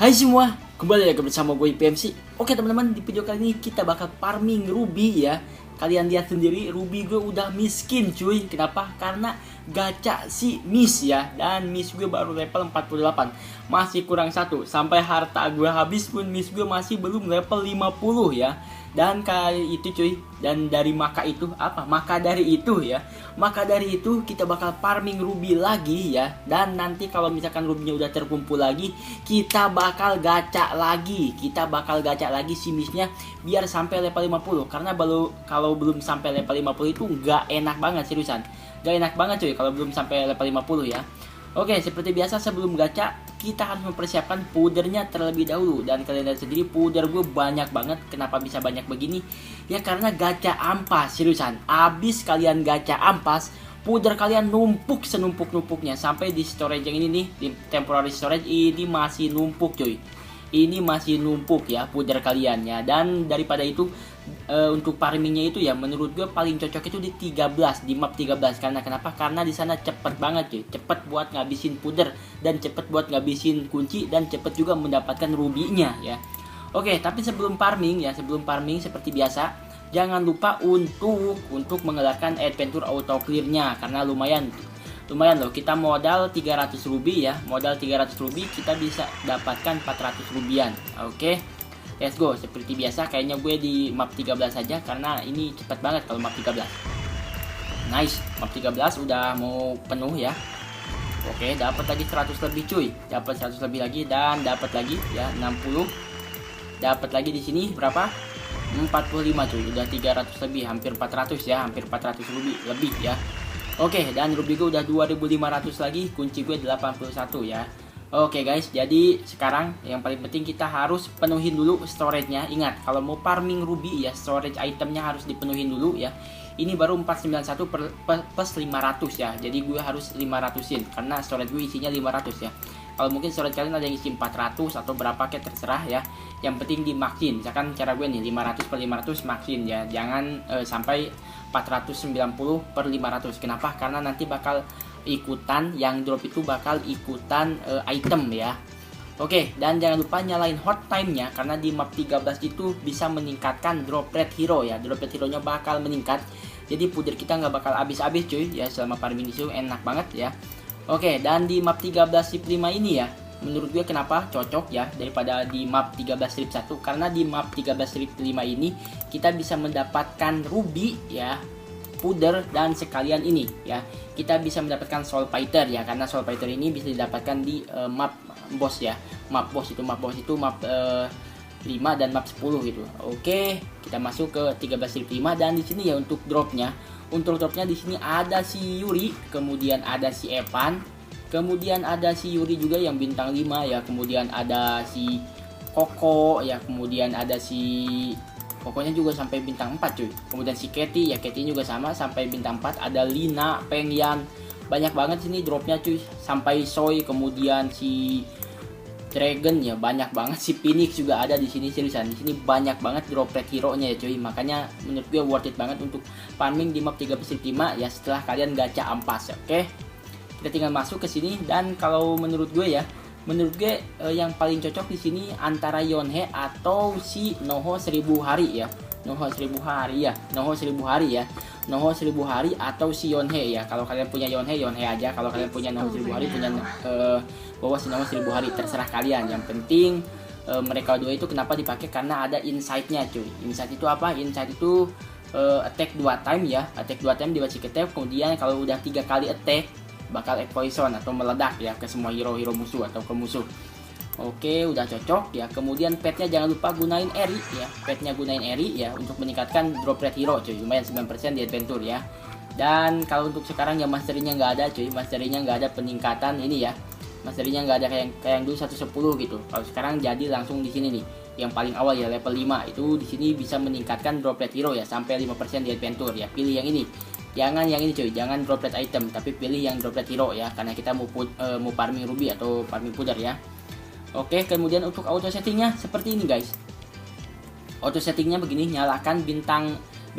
Hai semua, kembali lagi bersama gue PMC. Oke teman-teman, di video kali ini kita bakal farming ruby ya. Kalian lihat sendiri, ruby gue udah miskin cuy. Kenapa? Karena gacha si miss ya. Dan miss gue baru level 48, masih kurang satu. Sampai harta gue habis pun miss gue masih belum level 50 ya. Dan kali itu cuy, dan dari maka itu apa? Maka dari itu ya. Maka dari itu kita bakal farming ruby lagi ya. Dan nanti kalau misalkan rubynya udah terkumpul lagi, kita bakal gacha lagi. Kita bakal gacha lagi si missnya biar sampai level 50. Karena kalau belum sampai level 50 itu nggak enak banget seriusan. Nggak enak banget cuy kalau belum sampai level 50 ya. Oke, seperti biasa sebelum gacha kita harus mempersiapkan pudernya terlebih dahulu. Dan kalian lihat sendiri puder gue banyak banget. Kenapa bisa banyak begini? Ya karena gacha ampas seriusan. Abis kalian gacha ampas, puder kalian numpuk senumpuk-numpuknya. Sampai di storage yang ini nih, di temporary storage ini masih numpuk cuy. Ini masih numpuk ya puder kalian ya. Dan daripada itu untuk farmingnya itu ya menurut gue paling cocok itu di 13, di map 13. Karena kenapa? Karena di sana cepet banget cuy. Cepet buat ngabisin puder dan cepet buat ngabisin kunci dan cepet juga mendapatkan rubinya ya. Oke, tapi sebelum farming seperti biasa, jangan lupa untuk mengelarkan adventure auto clearnya karena lumayan loh, kita modal 300 ruby ya. Modal 300 ruby kita bisa dapatkan 400 rubian. Oke. Let's go. Seperti biasa kayaknya gue di map 13 saja karena ini cepat banget kalau map 13. Nice. Map 13 udah mau penuh ya. Oke, dapat lagi 100 lebih cuy. Dapat 100 lebih lagi dan dapat lagi ya 60. Dapat lagi di sini berapa? 45 cuy. Udah 300 lebih, hampir 400 ya, hampir 400 lebih ya. Oke, dan ruby gue udah 2500 lagi, kunci gue 81 ya. Oke guys, jadi sekarang yang paling penting kita harus penuhin dulu storage-nya. Ingat, kalau mau farming ruby ya, storage itemnya harus dipenuhin dulu ya. Ini baru 491 plus 500 ya. Jadi gue harus 500-in karena storage gue isinya 500 ya. Kalau mungkin storage kalian ada yang isi 400 atau berapa kayak terserah ya. Yang penting dimaksin. Misalkan cara gue nih 500 per 500 maksin ya. Jangan sampai 490 per 500. Kenapa? Karena nanti bakal ikutan, yang drop itu bakal ikutan item ya. Oke, dan jangan lupa nyalain hot time-nya karena di map 13 itu bisa meningkatkan drop rate hero ya. Drop rate hero-nya bakal meningkat. Jadi puder kita nggak bakal habis-habis cuy ya selama farming itu, enak banget ya. Oke, dan di map 13 strip 5 ini ya, menurut gue kenapa cocok ya daripada di map 13 strip 1, karena di map 13 strip 5 ini kita bisa mendapatkan ruby ya, puder, dan sekalian ini ya kita bisa mendapatkan soul fighter ya, karena soul fighter ini bisa didapatkan di map boss ya. Map boss itu map 5 dan map 10 gitu. Oke, kita masuk ke 13 strip 5 dan di sini ya untuk dropnya di sini ada si Yuri, kemudian ada si Evan, kemudian ada si Yuri juga yang bintang 5 ya, kemudian ada si Koko ya, kemudian ada si Kokonya juga sampai bintang 4 cuy. Kemudian si Katie ya, Katie juga sama sampai bintang 4. Ada Lina, Pengyan, banyak banget sini dropnya cuy. Sampai Soy, kemudian si Dragon ya, banyak banget. Si Phoenix juga ada di sini seriusan. Di sini banyak banget drop rate hero-nya ya cuy. Makanya menurut gue worth it banget untuk farming di map 13 5 ya setelah kalian gacha ampas ya. Oke. Kita tinggal masuk ke sini dan kalau menurut gue yang paling cocok di sini antara Yonhe atau si Noho 1000 hari ya. Noho 1000 hari atau si Yonhe ya. Kalau kalian punya Yonhe aja. Kalau kalian punya Noho 1000 hari, punya bawa si Noho 1000 hari, terserah kalian. Yang penting mereka dua itu kenapa dipakai, karena ada insight-nya cuy. Insight itu apa? Insight itu attack 2 time ya. Attack 2 time dibagi attack, kemudian kalau udah 3 kali attack bakal poison atau meledak ya ke semua hero musuh atau ke musuh. Oke, udah cocok ya. Kemudian petnya jangan lupa gunain Eri ya. Petnya gunain Eri ya untuk meningkatkan drop rate hero cuy. Lumayan 9% di adventure ya. Dan kalau untuk sekarang ya masterinya nggak ada cuy. Masterinya nggak ada peningkatan ini ya. Masterinya nggak ada kayak yang dulu 110 gitu. Kalau sekarang jadi langsung di sini nih. Yang paling awal ya level 5 itu di sini bisa meningkatkan drop rate hero ya sampai 5% di adventure ya. Pilih yang ini. Jangan yang ini cuy, jangan drop rate item, tapi pilih yang drop rate hero ya, karena kita mau farming ruby atau farming puder ya. Oke, kemudian untuk auto settingnya seperti ini guys. Auto settingnya begini, nyalakan bintang 5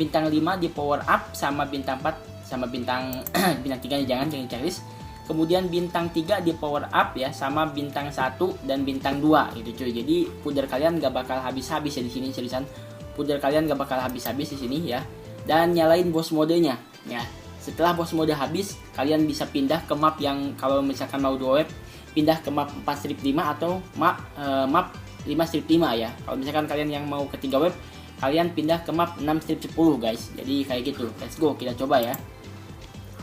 di power up sama bintang 4 sama bintang bintang 3 jangan checklist. kemudian bintang 3 di power up ya, sama bintang 1 dan bintang 2 gitu cuy. Jadi puder kalian gak bakal habis-habis ya di sini, seriusan. Puder kalian gak bakal habis-habis di sini ya. Dan nyalain boss modenya ya. Setelah boss mode habis, kalian bisa pindah ke map yang kalau misalkan mau 2 web, pindah ke map 4/5 atau map 5/5 ya. Kalau misalkan kalian yang mau ke 3 web, kalian pindah ke map 6/10 guys. Jadi kayak gitu. Let's go, kita coba ya.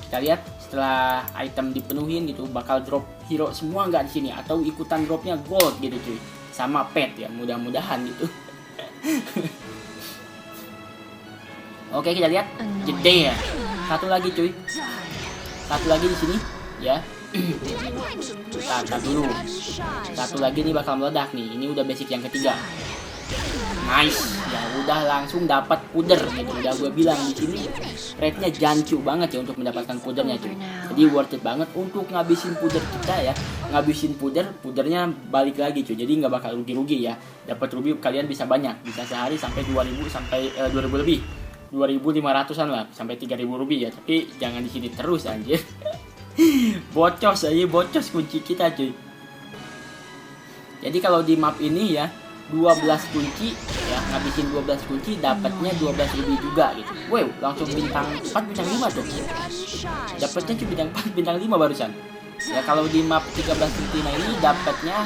Kita lihat setelah item dipenuhin gitu bakal drop hero semua nggak di sini, atau ikutan dropnya gold gitu cuy, sama pet ya, mudah-mudahan gitu. Oke, kita lihat jede ya. Satu lagi cuy, satu lagi di sini ya. Tar dulu, satu lagi nih bakal meledak nih. Ini udah basic yang ketiga. Nice, ya udah langsung dapat puder gitu. Udah gue bilang di sini rate-nya jancu banget ya untuk mendapatkan pudernya cuy. Jadi worth it banget untuk ngabisin puder kita ya. Ngabisin pudernya balik lagi cuy. Jadi nggak bakal rugi-rugi ya. Dapat ruby kalian bisa banyak, bisa sehari sampai 2000 sampai 2000 lebih. 2500-an lah sampai 3000 ruby ya. Tapi jangan di sini terus anjir. Bocos aja, bocos kunci kita cuy. Jadi kalau di map ini ya 12 kunci ya, ngabisin 12 kunci dapatnya 12 ruby juga gitu. Wow, langsung bintang 4 bintang 5 tuh. Dapatnya cuma bintang 4 bintang 5 barusan. Ya kalau di map 13/5 ini dapatnya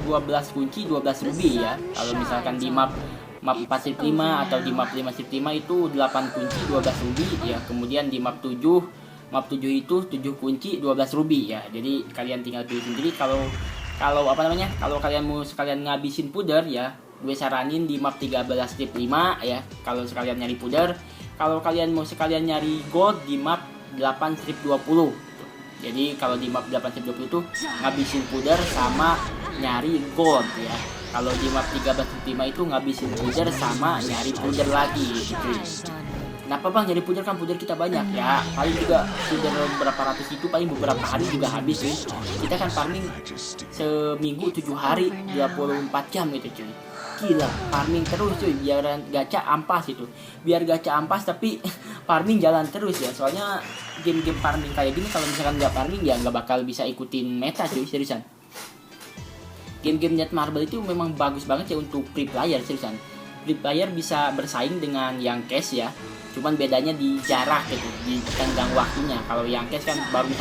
12 kunci 12 ruby ya. Kalau misalkan di map 4/5 atau di map 5/5 itu 8 kunci 12 ruby ya. Kemudian di map 7 itu 7 kunci 12 ruby ya. Jadi kalian tinggal pilih sendiri. Kalau apa namanya, kalau kalian mau sekalian ngabisin puder ya, gue saranin di map 13/5 ya. Kalau sekalian nyari puder, kalau kalian mau sekalian nyari gold di map 8/20. Jadi kalau di map 8/20 itu ngabisin puder sama nyari gold ya. Kalau di map 13/5 itu ngabisin puder sama nyari puder lagi gitu. Kenapa bang jadi puder, kan puder kita banyak ya, paling juga puder berapa ratus itu paling beberapa hari juga habis cuy. Kita kan farming seminggu 7 hari 24 jam gitu cuy. Gila, farming terus cuy, biar gacha ampas itu. Biar gacha ampas tapi farming jalan terus ya. Soalnya game-game farming kayak gini kalau misalkan nggak farming ya nggak bakal bisa ikutin meta cuy, seriusan. Game-game Netmarble itu memang bagus banget ya untuk free player, seriusan. Free player bisa bersaing dengan yang cash ya. Cuman bedanya di jarak gitu, di tenggang waktunya. Kalau yang cash kan baru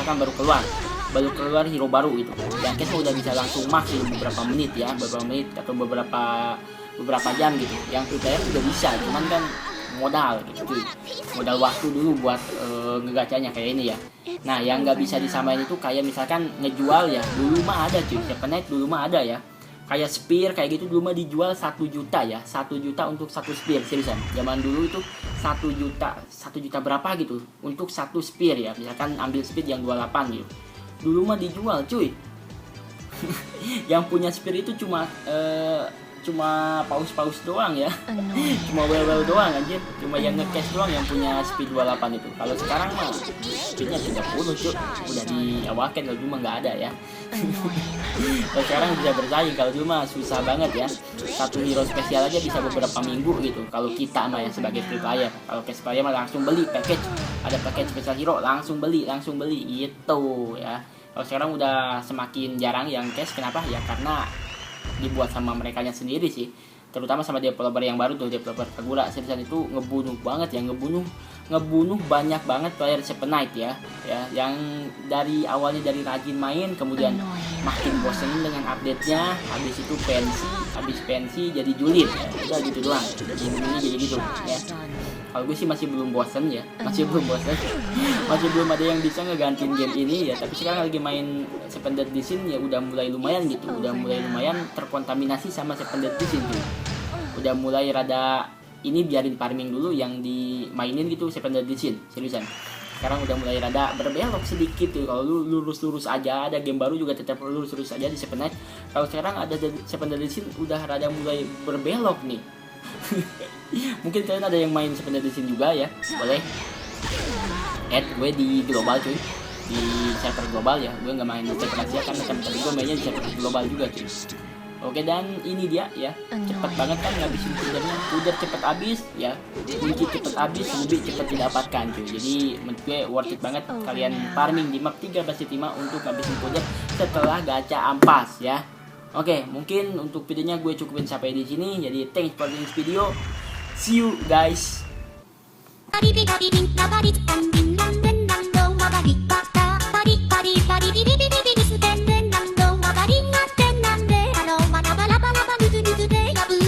keluar hero baru gitu. Yang cash udah bisa langsung max beberapa menit ya, beberapa menit atau beberapa jam gitu. Yang free player juga bisa, cuman kan modal gitu cuy. Modal waktu dulu buat ngegacanya kayak ini ya. Nah, yang nggak bisa disamain itu kayak misalkan ngejual ya. Dulu mah ada cuy, Sepenite dulu mah ada ya. Kayak spear kayak gitu dulu mah dijual 1 juta ya, 1 juta untuk 1 spear, seriusan. Zaman dulu itu 1 juta berapa gitu untuk 1 spear ya. Misalkan ambil speed yang 28 gitu. Dulu mah dijual cuy. Yang punya spear itu cuma paus-paus doang ya. Cuma well doang anjir. Cuma yang nge-cash doang yang punya speed 28 itu. Kalau sekarang mah speednya 30 cuy. Udah diawaken, kalau dulu mah nggak ada ya. Kalau sekarang bisa bersaing, kalau dulu mah susah banget ya. Satu hero spesial aja bisa beberapa minggu gitu. Kalau kita mah ya sebagai free player. Kalau cash player mah langsung beli package. Ada package spesial hero langsung beli gitu ya. Kalau sekarang udah semakin jarang yang cash, kenapa? Ya karena dibuat sama merekanya sendiri sih, terutama sama developer yang baru tuh, developer Kagura. Seriusan itu ngebunuh banget ya, ngebunuh banyak banget player Sepenite ya, yang dari awalnya dari rajin main, kemudian makin bosenin dengan update-nya, habis itu pensi jadi julid ya. Udah gitu doang, ini jadi gitu ya. Kalau gue sih masih belum bosen ya, masih belum ada yang bisa ngegantiin game ini ya. Tapi sekarang lagi main Seven Deadly Sins ya, udah mulai lumayan gitu, udah mulai lumayan terkontaminasi sama Seven Deadly Sins tuh. Udah mulai rada ini biarin farming dulu yang dimainin gitu Seven Deadly Sins, seriusan. Sekarang udah mulai rada berbelok sedikit tuh. Kalau lu lurus aja, ada game baru juga tetap lurus aja di Seven Night. Kalau sekarang ada Seven Deadly Sins udah rada mulai berbelok nih. Mungkin kalian ada yang main Seven Deadly Sins juga ya, boleh add gue di global cuy, di server global ya. Gue nggak main di server Asia karena server gue mainnya di server global juga cuy. Oke, dan ini dia ya, cepet banget kan ngabisin pudernya, puder cepet habis ya, kunci cepet habis, ruby cepet didapatkan cuy. Jadi menurut gue worth it banget kalian farming di map 13.5 untuk ngabisin puder setelah gacha ampas ya. Oke, mungkin untuk videonya gue cukupin sampai di sini. Jadi thanks for this video, see you guys.